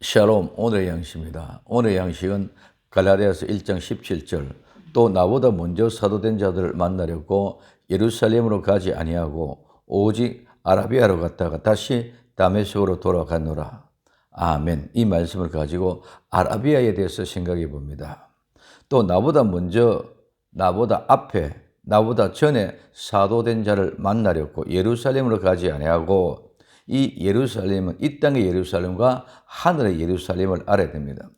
샬롬, 오늘의 양식입니다. 오늘의 양식은 갈라디아서 1장 17절. 또 나보다 먼저 사도된 자들을 만나려고 예루살렘으로 가지 아니하고 오직 아라비아로 갔다가 다시 다메섹으로 돌아갔노라. 아멘. 이 말씀을 가지고 아라비아에 대해서 생각해 봅니다. 또 나보다 먼저, 나보다 앞에, 나보다 전에 사도된 자를 만나려고 예루살렘으로 가지 아니하고, 이 예루살렘은 이 땅의 예루살렘과 하늘의 예루살렘을 알아야 됩니다.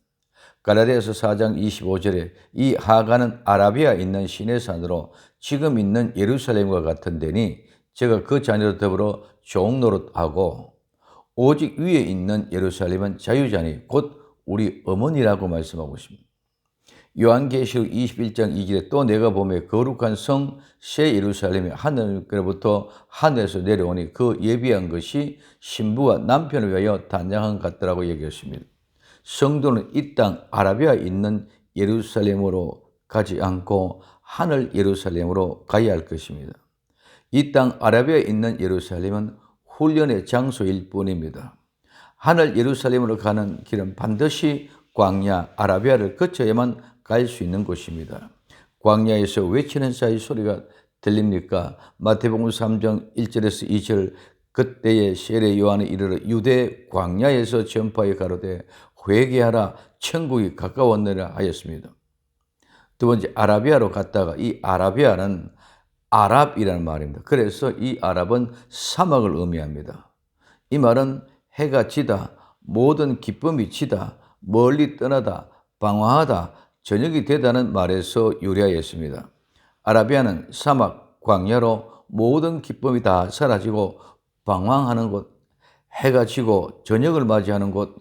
갈라디아서 4장 25절에 이 하가는 아라비아에 있는 시내산으로 지금 있는 예루살렘과 같은 데니 제가 그 자녀로 더불어 종노릇하고 오직 위에 있는 예루살렘은 자유자니 곧 우리 어머니라고 말씀하고 있습니다. 요한계시록 21장 2절에 또 내가 보매 거룩한 성 새 예루살렘이 하늘로부터 하늘에서 내려오니 그 예비한 것이 신부가 남편을 위하여 단장한 것 같더라고 얘기했습니다. 성도는 이 땅 아라비아에 있는 예루살렘으로 가지 않고 하늘 예루살렘으로 가야 할 것입니다. 이 땅 아라비아에 있는 예루살렘은 훈련의 장소일 뿐입니다. 하늘 예루살렘으로 가는 길은 반드시 광야 아라비아를 거쳐야만 갈 수 있는 곳입니다. 광야에서 외치는 자의 소리가 들립니까? 마태복음 3장 1절에서 2절. 그때에 세례 요한이 이르러 유대 광야에서 전파에 가로되 회개하라 천국이 가까웠느니라 하였습니다. 두 번째, 아라비아로 갔다가 이 아라비아는 아랍이라는 말입니다. 그래서 이 아랍은 사막을 의미합니다. 이 말은 해가 지다, 모든 기쁨이 지다, 멀리 떠나다, 방황하다, 저녁이 되다는 말에서 유래하였습니다. 아라비아는 사막, 광야로 모든 기쁨이 다 사라지고 방황하는 곳, 해가 지고 저녁을 맞이하는 곳,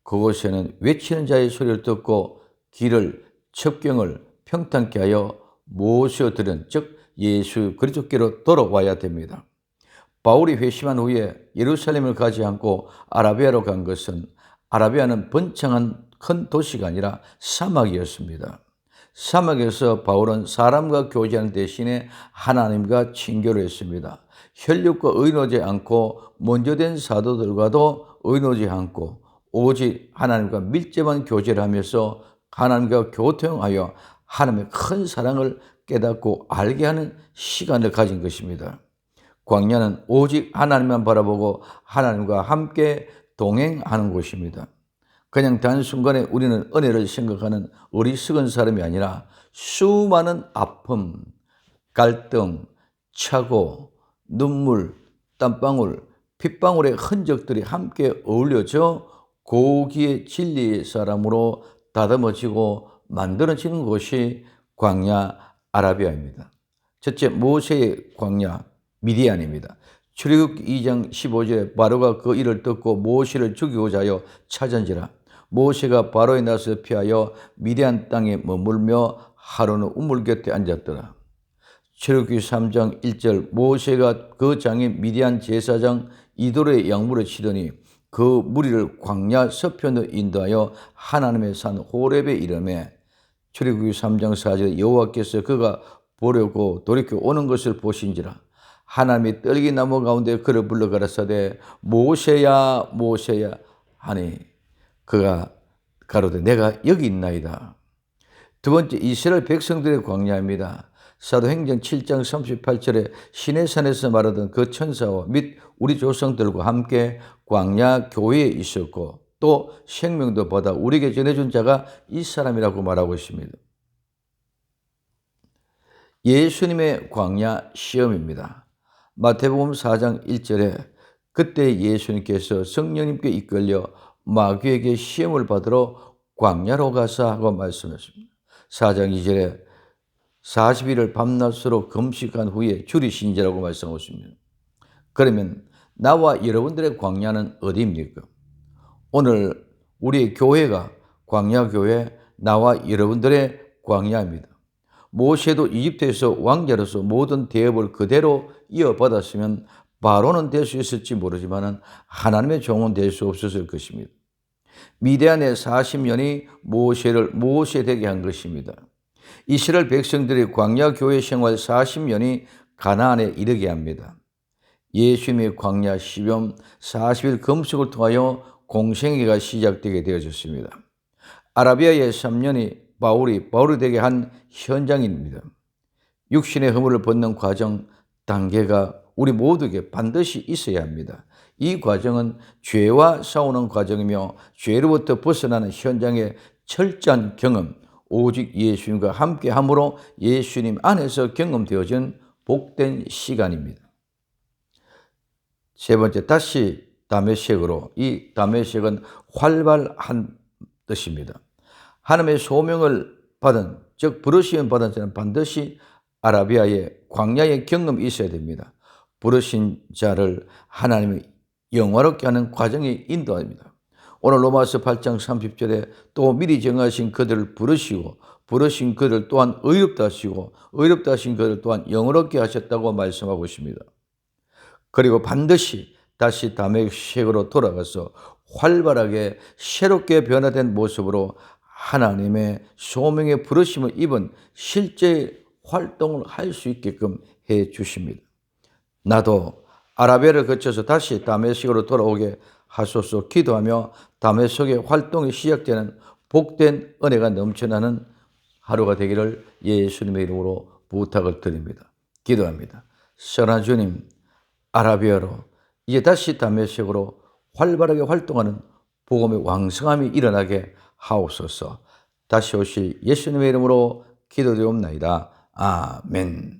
그곳에는 외치는 자의 소리를 듣고 길을, 첩경을 평탄케 하여 모셔들은, 즉 예수 그리스도께로 돌아와야 됩니다. 바울이 회심한 후에 예루살렘을 가지 않고 아라비아로 간 것은 아라비아는 번창한 큰 도시가 아니라 사막이었습니다. 사막에서 바울은 사람과 교제하는 대신에 하나님과 친교를 했습니다. 혈육과 의논하지 않고 먼저 된 사도들과도 의논하지 않고 오직 하나님과 밀접한 교제를 하면서 하나님과 교통하여 하나님의 큰 사랑을 깨닫고 알게 하는 시간을 가진 것입니다. 광야는 오직 하나님만 바라보고 하나님과 함께 동행하는 곳입니다. 그냥 단순간에 우리는 은혜를 생각하는 어리석은 사람이 아니라 수많은 아픔, 갈등, 착오, 눈물, 땀방울, 핏방울의 흔적들이 함께 어울려져 고기의 진리의 사람으로 다듬어지고 만들어지는 곳이 광야 아라비아입니다. 첫째, 모세의 광야 미디안입니다. 출애굽기 2장 15절에 바로가 그 일을 듣고 모세를 죽이고자 하여 찾은지라. 모세가 바로에 나서 피하여 미디안 땅에 머물며 하루는 우물 곁에 앉았더라. 출애굽기 3장 1절 모세가 그 장인 미디안 제사장 이도로의 양물을 치더니 그 무리를 광야 서편으로 인도하여 하나님의 산 호렙에 이르매. 출애굽기 3장 4절에 여호와께서 그가 보려고 돌이켜 오는 것을 보신지라. 하나님이 떨기나무 가운데 그를 불러 가라사대 모세야 모세야 하니 그가 가로되 내가 여기 있나이다. 두 번째, 이스라엘 백성들의 광야입니다. 사도행전 7장 38절에 시내산에서 말하던 그 천사와 및 우리 조상들과 함께 광야 교회에 있었고 또 생명도 받아 우리에게 전해준 자가 이 사람이라고 말하고 있습니다. 예수님의 광야 시험입니다. 마태복음 4장 1절에 그때 예수님께서 성령님께 이끌려 마귀에게 시험을 받으러 광야로 가사 하고 말씀했습니다. 4장 2절에 40일을 밤낮으로 금식한 후에 줄이신지라고 말씀하고 있습니다. 그러면 나와 여러분들의 광야는 어디입니까? 오늘 우리의 교회가 광야교회, 나와 여러분들의 광야입니다. 모세도 이집트에서 왕자로서 모든 대업을 그대로 이어받았으면 바로는 될 수 있을지 모르지만 하나님의 종은 될 수 없었을 것입니다. 미디안의 40년이 모세를 모세되게 한 것입니다. 이스라엘 백성들의 광야 교회 생활 40년이 가나안에 이르게 합니다. 예수님의 광야 시험 40일 금식을 통하여 공생애가 시작되게 되어졌습니다. 아라비아의 3년이 바울이 되게 한 현장입니다. 육신의 허물을 벗는 과정, 단계가 우리 모두에게 반드시 있어야 합니다. 이 과정은 죄와 싸우는 과정이며 죄로부터 벗어나는 현장의 철저한 경험, 오직 예수님과 함께함으로 예수님 안에서 경험되어진 복된 시간입니다. 세 번째, 다시 다메섹으로. 이 다메섹은 활발한 뜻입니다. 하나님의 소명을 받은, 즉 부르심을 받은 자는 반드시 아라비아의 광야의 경험이 있어야 됩니다. 부르신 자를 하나님이 영화롭게 하는 과정이 인도합니다. 오늘 로마서 8장 30절에 또 미리 정하신 그들을 부르시고 부르신 그들 또한 의롭다 하시고 의롭다 하신 그들 또한 영화롭게 하셨다고 말씀하고 있습니다. 그리고 반드시 다시 다메섹으로 돌아가서 활발하게 새롭게 변화된 모습으로 하나님의 소명의 부르심을 입은 실제 활동을 할 수 있게끔 해 주십니다. 나도 아라비아를 거쳐서 다시 다메섹으로 돌아오게 하소서 기도하며 다메섹의 활동이 시작되는 복된 은혜가 넘쳐나는 하루가 되기를 예수님의 이름으로 부탁을 드립니다. 기도합니다. 선한 주님, 아라비아로 이제 다시 다메섹으로 활발하게 활동하는 복음의 왕성함이 일어나게 하옵소서. 다시 오실 예수님의 이름으로 기도드리옵나이다. 아멘.